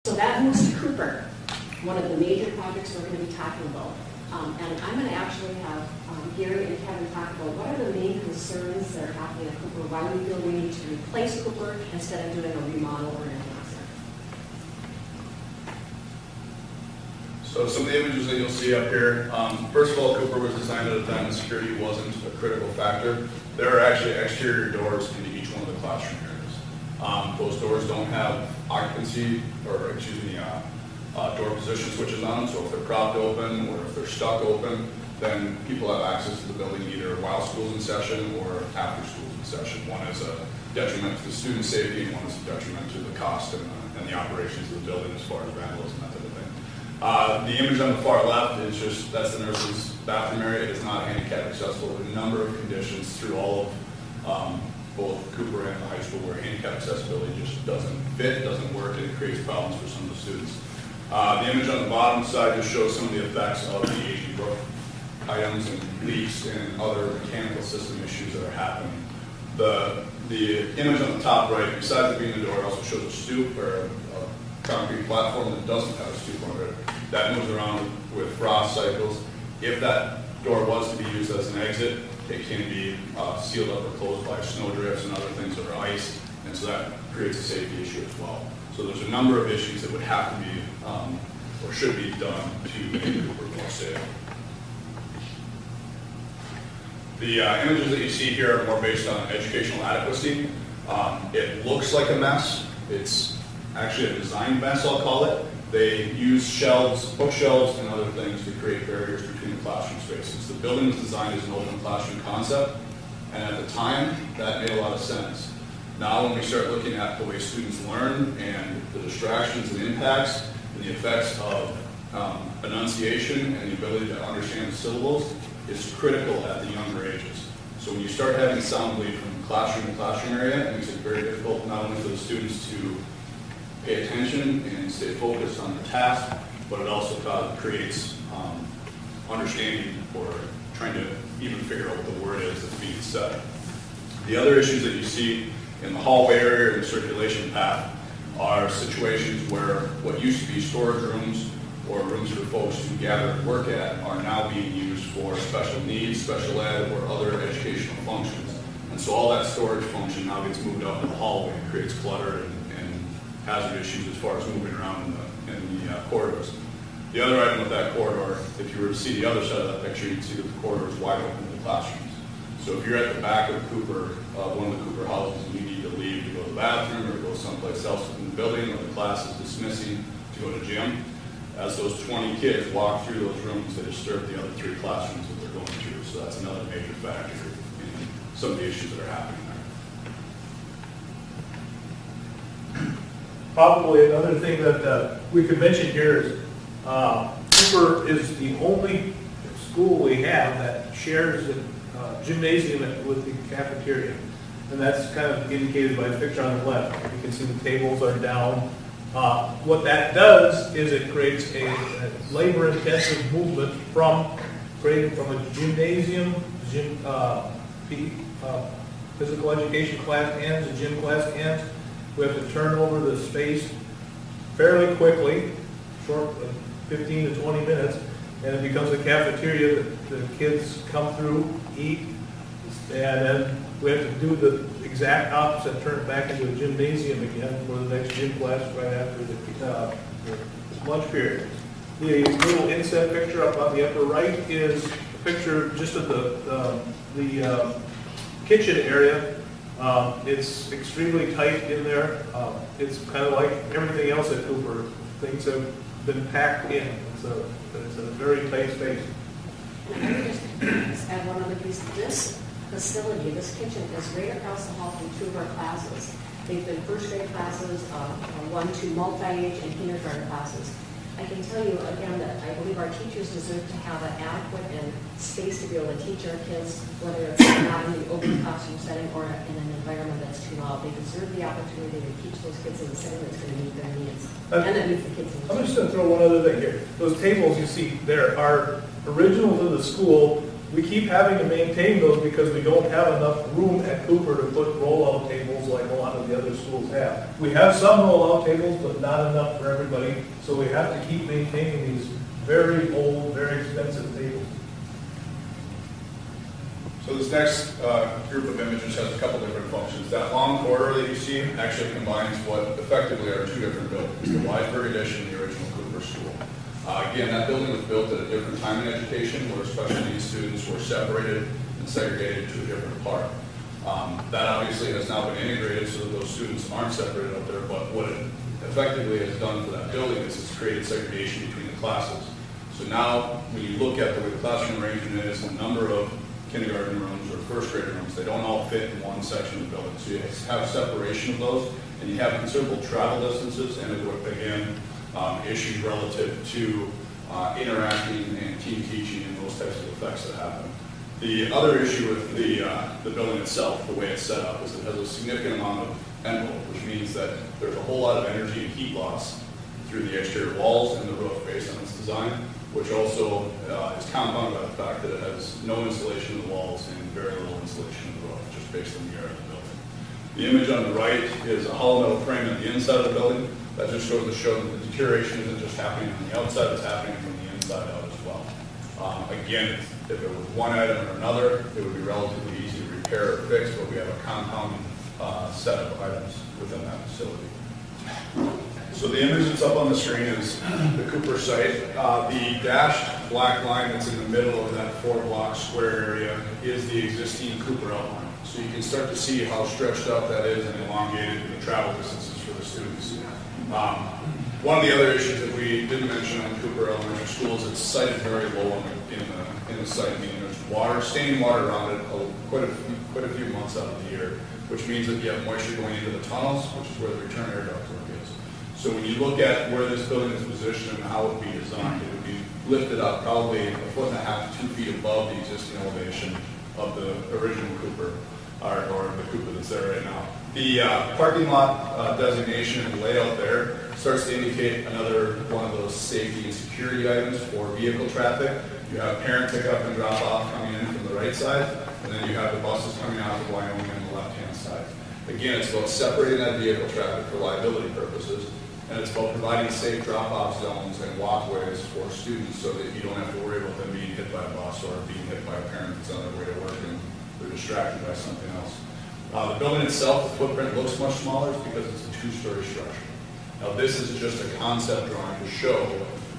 So that moves to Cooper, one of the major projects we're going to be talking about. And I'm going to actually have Gary and Kevin talk about what are the main concerns that are happening at Cooper, why we feel we need to replace Cooper instead of doing a remodel or an enhancement. So some of the images that you'll see up here, first of all, Cooper was designed at a time when security wasn't a critical factor. There are actually exterior doors into each one of the classroom areas. Those doors don't have occupancy, or excuse me, door position switches on them, so if they're propped open or if they're stuck open, then people have access to the building either while school's in session or after school's in session. One is a detriment to the student safety, and one is a detriment to the cost and the operations of the building as far as vandalism, that type of thing. The image on the far left is just, that's the nurse's bathroom area. It is not handicap accessible. There are a number of conditions through all of both Cooper and the high school where handicap accessibility just doesn't fit, doesn't work, and it creates problems for some of the students. The image on the bottom side just shows some of the effects of the aging roof items and leaks and other mechanical system issues that are happening. The image on the top right, besides it being the door, also shows a stoop or a concrete platform that doesn't have a stoop under it. That moves around with frost cycles. If that door was to be used as an exit, it can be sealed up or closed by snow drifts and other things that are ice, and so that creates a safety issue as well. So there's a number of issues that would have to be or should be done to make Cooper more safe. The images that you see here are more based on educational adequacy. It looks like a mess. It's actually a design mess, I'll call it. They use shelves, bookshelves, and other things to create barriers between the classroom spaces. The building was designed as an open classroom concept, and at the time, that made a lot of sense. Now when we start looking at the way students learn and the distractions and impacts and the effects of enunciation and the ability to understand the syllables, it's critical at the younger ages. So when you start having sound bleed from classroom to classroom area, it makes it very difficult not only for the students to pay attention and stay focused on their task, but it also creates understanding or trying to even figure out what the word is that's being said. The other issues that you see in the hallway area and the circulation path are situations where what used to be storage rooms or rooms for folks to gather and work at are now being used for special needs, special ed, or other educational functions. And so all that storage function now gets moved out into the hallway and creates clutter and hazard issues as far as moving around in the corridors. The other item with that corridor, if you were to see the other side of that picture, you'd see that the corridor is wide open in the classrooms. So if you're at the back of Cooper, one of the Cooper houses, and you need to leave to go to the bathroom or to go someplace else in the building, or the class is dismissing to go to gym, as those 20 kids walk through those rooms, they disturb the other 3 classrooms that they're going through. So that's another major factor in some of the issues that are happening there. Probably another thing that we could mention here is Cooper is the only school we have that shares a gymnasium with the cafeteria. And that's kind of indicated by the picture on the left. You can see the tables are down. What that does is it creates a labor-intensive movement from a gymnasium, physical education class ends, a gym class ends. We have to turn over the space fairly quickly, short 15 to 20 minutes, and it becomes a cafeteria that the kids come through, eat, and then we have to do the exact opposite, turn it back into a gymnasium again for the next gym class right after the lunch period. The little inset picture up on the upper right is a picture just of the kitchen area. It's extremely tight in there. It's kind of like everything else at Cooper. Things have been packed in. It's a very tight space. And I would just add one other piece. This facility, this kitchen, is right across the hall from 2 of our classes. They've been first grade classes, 1 to multi-age, and kindergarten classes. I can tell you again that I believe our teachers deserve to have an adequate and space to be able to teach our kids, whether it's not in the open classroom setting or in an environment that's too loud. They deserve the opportunity to teach those kids in a setting that's going to meet their needs and that meets the kids' needs. I'm just going to throw one other thing here. Those tables you see there are original to the school. we keep having to maintain those because we don't have enough room at Cooper to put rollout tables like a lot of the other schools have. We have some rollout tables, but not enough for everybody, so we have to keep maintaining these very old, very expensive tables. So this next group of images has a couple different functions. That long corridor that you see actually combines what effectively are two different buildings, the Weisberg Addition and the original Cooper School. Again, that building was built at a different time in education where special needs students were separated and segregated to a different part. That obviously has now been integrated so that those students aren't separated up there, but what it effectively has done for that building is it's created segregation between the classes. So now, when you look at the way the classroom arrangement is, the number of kindergarten rooms or first grade rooms, they don't all fit in one section of the building. So you have separation of those, and you have considerable travel distances, and again, issues relative to interacting and team teaching and those types of effects that happen. The other issue with the building itself, the way it's set up, is it has a significant amount of envelope, which means that there's a whole lot of energy and heat loss through the exterior walls and the roof based on its design, which also is compounded by the fact that it has no insulation in the walls and very little insulation in the roof, just based on the area of the building. The image on the right is a hollow metal frame at the inside of the building. That just goes to show that the deterioration isn't just happening on the outside, it's happening from the inside out as well. Again, if it was one item or another, it would be relatively easy to repair or fix, but we have a compounding set of items within that facility. So the image that's up on the screen is the Cooper site. The dashed black line that's in the middle of that 4-block square area is the existing Cooper outline. So you can start to see how stretched out that is and elongated in the travel distances for the students. One of the other issues that we didn't mention on Cooper Elementary School is it's sited very low in the site, meaning there's water, standing water around it quite a few months out of the year, which means that you have moisture going into the tunnels, which is where the return air ductwork is. So when you look at where this building is positioned and how it would be designed, it would be lifted up probably 1.5 to 2 feet above the existing elevation of the original Cooper, or the Cooper that's there right now. The parking lot designation and layout there starts to indicate another one of those safety and security items for vehicle traffic. You have parent pickup and drop off coming in from the right side, and then you have the buses coming out of Wyoming on the left-hand side. Again, it's about separating that vehicle traffic for liability purposes, and it's about providing safe drop-off zones and walkways for students so that you don't have to worry about them being hit by a bus or being hit by a parent that's on their way to work and they're distracted by something else. The building itself, the footprint looks much smaller because it's a 2-story structure. Now this is just a concept drawing to show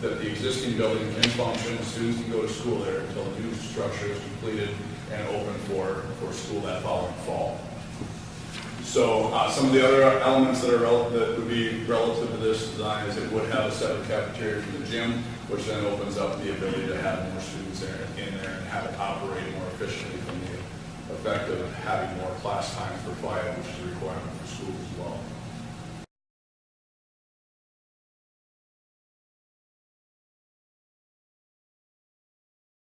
that the existing building can function, students can go to school there until the new structure is completed and open for school that following fall. So some of the other elements that would be relative to this design is it would have a separate cafeteria for the gym, which then opens up the ability to have more students in there and have it operate more efficiently from the effect of having more class time for FIA, which is a requirement for schools as well.